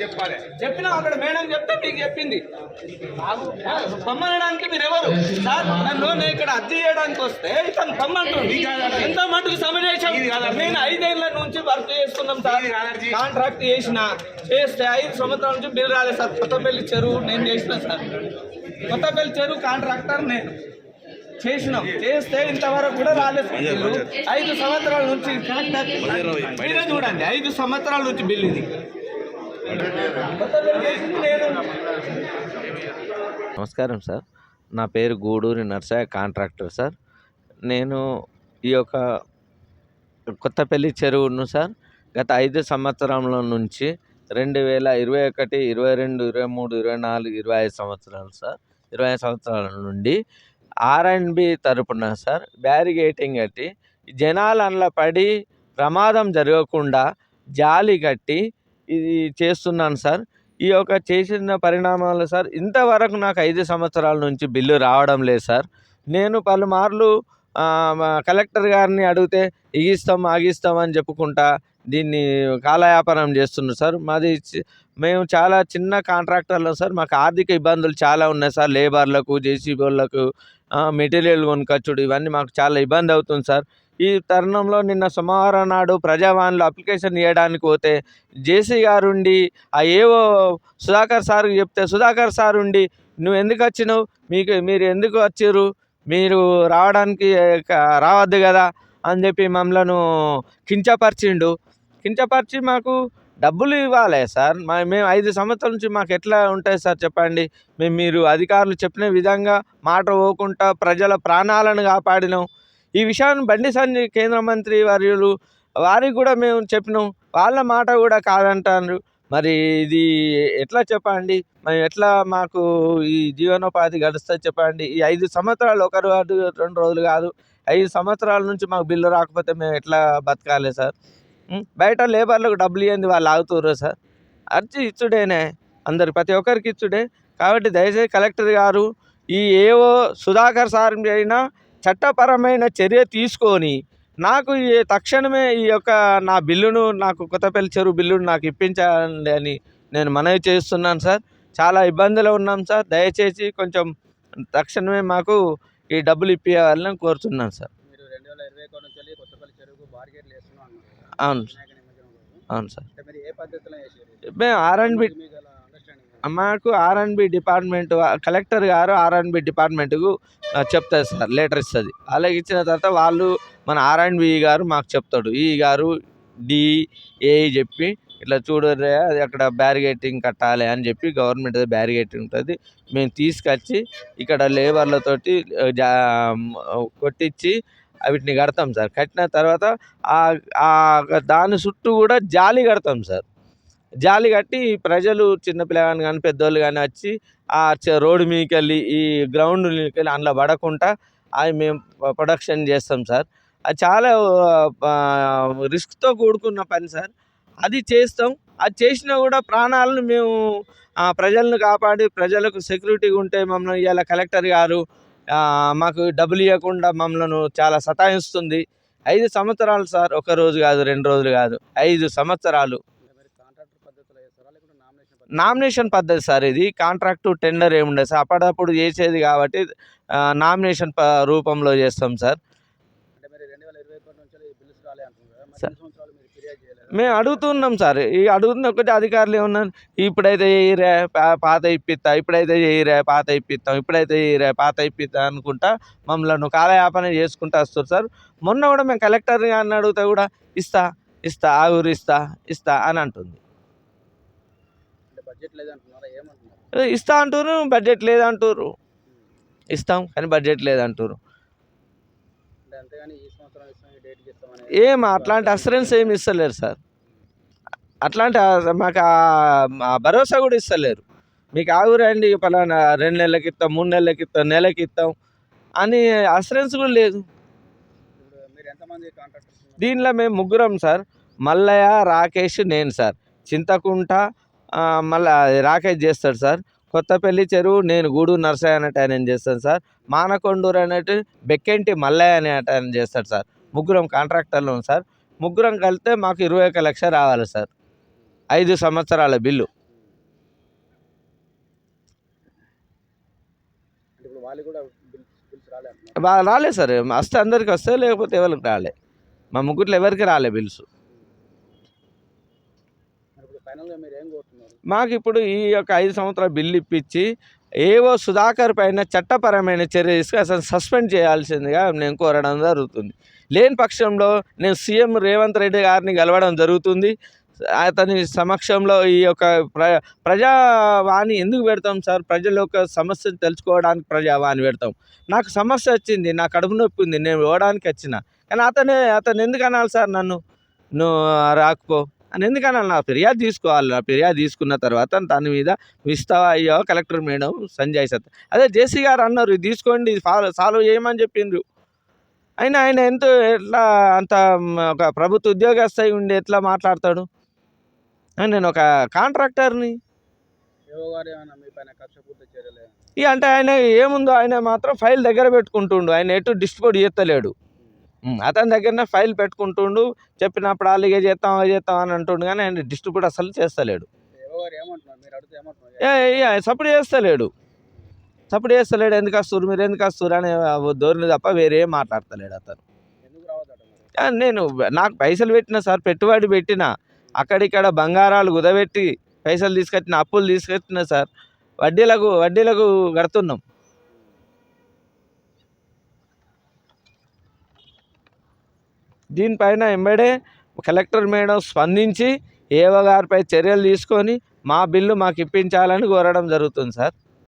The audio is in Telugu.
చెప్పాలి. చెప్పినా అక్కడ మేడం చెప్తే మీకు చెప్పింది. పొమ్మనడానికి మీరు ఎవరు సార్? నన్ను నేను ఇక్కడ అర్జీ చేయడానికి వస్తే ఇతను పొమ్మంటుంది. ఎంత మటుకు సమన్వయం. నేను 5 ఏళ్ల నుంచి వర్క్ చేస్తున్నాం సార్. కాంట్రాక్ట్ చేస్తే 5 సంవత్సరాల నుంచి బిల్ రాలేదు సార్. కొత్తపల్లి చెరువు నేను చేసిన సార్. కొత్తపల్లి చెరువు కాంట్రాక్టర్ నేను చేసినాం. చేస్తే ఇంతవరకు కూడా రాలేదు. 5 సంవత్సరాల నుంచి మీరే చూడండి, 5 సంవత్సరాల నుంచి బిల్లు ఇది. నమస్కారం సార్, నా పేరు గూడూరి నర్సయ్య, కాంట్రాక్టర్ సార్. నేను ఈ యొక్క కొత్తపల్లి చెరువును సార్ గత 5 సంవత్సరాల నుంచి 2021, 22, 23, 24, 25 సంవత్సరాలు సార్, 25 సంవత్సరాల నుండి R&B తరపున సార్ బ్యారిగేటింగ్ కట్టి జనాలు అందులో పడి ప్రమాదం జరగకుండా జాలి కట్టి ఇది చేస్తున్నాను సార్. ఈ యొక్క చేసిన పరిణామాలు సార్ ఇంతవరకు నాకు 5 సంవత్సరాల నుంచి బిల్లు రావడం లేదు సార్. నేను పలుమార్లు కలెక్టర్ గారిని అడిగితే ఆగిస్తాం అని చెప్పుకుంటా దీన్ని కాలయాపనం చేస్తున్నారు సార్. మేము చాలా చిన్న కాంట్రాక్టర్లు సార్. మాకు ఆర్థిక ఇబ్బందులు చాలా ఉన్నాయి సార్. లేబర్లకు, జేసీబీ వాళ్ళకు మెటీరియల్ కొనుకొచ్చుడు ఇవన్నీ మాకు చాలా ఇబ్బంది అవుతుంది సార్. ఈ తరుణంలో నిన్న సోమవారం నాడు ప్రజావాణిలో అప్లికేషన్ ఇవ్వడానికి పోతే జేసీ గారుండి ఏవో సుధాకర్ సార్కి చెప్తే సుధాకర్ సార్ ఉండి నువ్వు ఎందుకు వచ్చినావు, మీరు ఎందుకు వచ్చారు, మీరు రావద్దు కదా అని చెప్పి మమ్మల్ని కించపరిచి మాకు డబ్బులు ఇవ్వాలి సార్. మేము 5 సంవత్సరాల నుంచి మాకు ఎట్లా ఉంటాయి సార్ చెప్పండి. మీరు అధికారులు చెప్పిన విధంగా మాట పోకుండా ప్రజల ప్రాణాలను కాపాడినాం. ఈ విషయాన్ని బండి సంజయ్ కేంద్ర మంత్రి వర్యులు వారికి కూడా మేము చెప్పినాం, వాళ్ళ మాట కూడా కాదంటారు. మరి ఇది ఎట్లా చెప్పండి, మేము ఎట్లా మాకు ఈ జీవనోపాధి గడుస్తుంది చెప్పండి. ఈ 5 సంవత్సరాలు 1 రోజు 2 రోజులు కాదు, 5 సంవత్సరాల నుంచి మాకు బిల్లు రాకపోతే మేము ఎట్లా బతకాలి సార్? బయట లేబర్లకు డబ్బులు ఇవ్వండి, వాళ్ళు ఆగుతుర్రు సార్. అర్జీ ఇచ్చుడేనే, అందరు ప్రతి ఒక్కరికి ఇచ్చుడే. కాబట్టి దయచేసి కలెక్టర్ గారు ఈ ఏవో సుధాకర్ సార్ అయినా చట్టపరమైన చర్య తీసుకొని నాకు తక్షణమే ఈ యొక్క నా బిల్లును, నాకు కొత్తపల్లి చెరువు బిల్లును నాకు ఇప్పించాలి అని నేను మనవి చేస్తున్నాను సార్. చాలా ఇబ్బందులు ఉన్నాం సార్. దయచేసి కొంచెం తక్షణమే మాకు ఈ డబ్బులు ఇప్పించాలని కోరుతున్నాను సార్. అవును సార్. మేము మాకు R&B డిపార్ట్మెంట్ కలెక్టర్ గారు R&B డిపార్ట్మెంట్కు చెప్తారు సార్, లెటర్ ఇస్తుంది. అలాగే ఇచ్చిన తర్వాత వాళ్ళు మన R&B గారు మాకు చెప్తాడు. ఈ గారు DA చెప్పి ఇట్లా చూడరే అది అక్కడ బ్యారిగేటింగ్ కట్టాలి అని చెప్పి గవర్నమెంట్ బ్యారిగేటింగ్ ఉంటుంది. మేము తీసుకొచ్చి ఇక్కడ లేబర్లతోటి కొట్టించి వీటిని కడతాం సార్. కట్టిన తర్వాత దాని చుట్టూ కూడా జాలి కడతాం సార్. జాలి కట్టి ప్రజలు చిన్నపిల్లగాని కానీ పెద్దోళ్ళు కానీ వచ్చి ఆ రోడ్డు మీదకి వెళ్ళి ఈ గ్రౌండ్ మీదకి వెళ్ళి అందులో పడకుండా అవి మేము ప్రొడక్షన్ చేస్తాం సార్. అది చాలా రిస్క్తో కూడుకున్న పని సార్. అది చేస్తాం. అది చేసినా కూడా ప్రాణాలను మేము ప్రజలను కాపాడి ప్రజలకు సెక్యూరిటీగా ఉంటే మమ్మల్ని ఇవాళ కలెక్టర్ గారు మాకు డబ్బులు ఇవ్వకుండా మమ్మల్ని చాలా సతాయిస్తుంది. 5 సంవత్సరాలు సార్, 1 రోజు కాదు 2 రోజులు కాదు, 5 సంవత్సరాలు. నామినేషన్ పద్ధతి సార్ ఇది. కాంట్రాక్టు టెండర్ ఏముండదు సార్. అప్పుడప్పుడు చేసేది కాబట్టి నామినేషన్ రూపంలో చేస్తాం సార్. మేము అడుగుతున్నాం సార్. ఈ అడుగుతున్న ఒకటి అధికారులు ఏమన్నారు, ఇప్పుడైతే చేయరే పాత ఇప్పిస్తా, ఇప్పుడైతే చేయరే పాత ఇప్పిస్తాం, ఇప్పుడైతే చేయరే పాత ఇప్పిస్తా అనుకుంటా మమ్మల్ని కాలయాపన చేసుకుంటూ వస్తారు సార్. మొన్న కూడా మేము కలెక్టర్ గారిని అడిగితే కూడా ఇస్తా ఆగురు ఇస్తా అని అంటుంది. ఇస్తా అంటారు, బడ్జెట్ లేదంటారు. ఇస్తాం కానీ బడ్జెట్ లేదంటారు. అట్లాంటి అసరెన్స్ ఏమి ఇస్తలేరు సార్. అట్లాంటి మాకు భరోసా కూడా ఇస్తలేరు. మీకు ఆగురండి పలానా 2 నెలలకి ఇస్తాం, 3 నెలలకి ఇస్తాం, నెలకి ఇస్తాం అని అసరెన్స్ కూడా లేదు. దీనిలో మేము 3 సార్. మల్లయ్య, రాకేష్, నేను సార్. చింతకుంట మళ్ళీ రాకేష్ చేస్తాడు సార్. కొత్తపల్లి చెరువు నేను గూడూరు నర్సయ్య అనేట ఆయన చేస్తాను సార్. మానకొండూరు అనేటి బెక్కెంటి మల్లయ్య అనేట ఆయన చేస్తాడు సార్. 3 కాంట్రాక్టర్లు సార్. 3 కలిస్తే మాకు 21 లక్షలు రావాలి సార్. 5 సంవత్సరాల బిల్లు. ఇప్పుడు వాళ్ళు కూడా బిల్స్ రాలేదు. రాలే సార్, వస్తే అందరికి వస్తే, లేకపోతే ఎవరికి రాలే. మా ముగ్గురులో ఎవరికి రాలే బిల్స్. ఇప్పుడు ఫైనల్గా మీరు ఏం కోరుతున్నారు? మాకు ఇప్పుడు ఈ యొక్క 5 సంవత్సరాల బిల్లు ఇప్పించి ఏవో సుధాకర్ పైన చట్టపరమైన చర్య తీసుకుని అసలు సస్పెండ్ చేయాల్సిందిగా నేను కోరడం జరుగుతుంది. లేని పక్షంలో నేను సీఎం రేవంత్ రెడ్డి గారిని కలవడం జరుగుతుంది. అతని సమక్షంలో ఈ యొక్క ప్రజావాణి ఎందుకు పెడతాం సార్? ప్రజల యొక్క సమస్యను తెలుసుకోవడానికి ప్రజావాణి పెడతాం. నాకు సమస్య వచ్చింది, నా కడుపు నొప్పి ఉంది, నేను ఇవ్వడానికి వచ్చిన, కానీ అతను ఎందుకు అనాలి సార్ నన్ను నువ్వు రాకపో అని ఎందుకు అనాలి? నా ఫిర్యాదు తీసుకోవాలి. నా ఫిర్యాదు తీసుకున్న తర్వాత దాని మీద ఇస్తావా అయ్యో కలెక్టర్ మేడం సంజయ్ సత్ అదే జేసీ గారు అన్నారు, ఇది తీసుకోండి, సాల్వ్ చేయమని చెప్పిండ్రు. ఆయన ఎట్లా అంత ఒక ప్రభుత్వ ఉద్యోగస్థ ఉండి ఎట్లా మాట్లాడతాడు? నేను ఒక కాంట్రాక్టర్ని. ఏవో గారు ఏమైనా మీ పైన కక్షపూర్తి చర్యలు ఇక అంటే ఆయన ఏముందో ఆయన మాత్రం ఫైల్ దగ్గర పెట్టుకుంటుండు, ఆయన ఎటు డిస్ట్రిబ్యూట్ చేస్తలేడు. అతని దగ్గరనే ఫైల్ పెట్టుకుంటుండు, చెప్పినప్పుడు అలాగే చేస్తాం అని అంటుండు, కానీ ఆయన డిస్ట్రిబ్యూట్ అసలు చేస్తలేడు. ఏవో గారు ఏమంటున్నారు? మీరు అడిగితే ఏమంటున్నారు? సపోర్ట్ చేస్తలేడు. ఎందుకు వస్తారు మీరు, ఎందుకు వస్తారు అనే ధోరణి తప్ప వేరే మాట్లాడతలేడు అతను. ఎందుకు రావద్దట? నేను నాకు పైసలు పెట్టిన సార్, పెట్టుబడి పెట్టిన, అక్కడిక్కడ బంగారాలు కుదబెట్టి పైసలు తీసుకొచ్చిన, అప్పులు తీసుకొచ్చిన సార్, వడ్డీలకు కడుతున్నాం. దీనిపైన ఎంబడే కలెక్టర్ మేడం స్పందించి ఏవో గారిపై చర్యలు తీసుకొని మా బిల్లు మాకు ఇప్పించాలని కోరడం జరుగుతుంది సార్.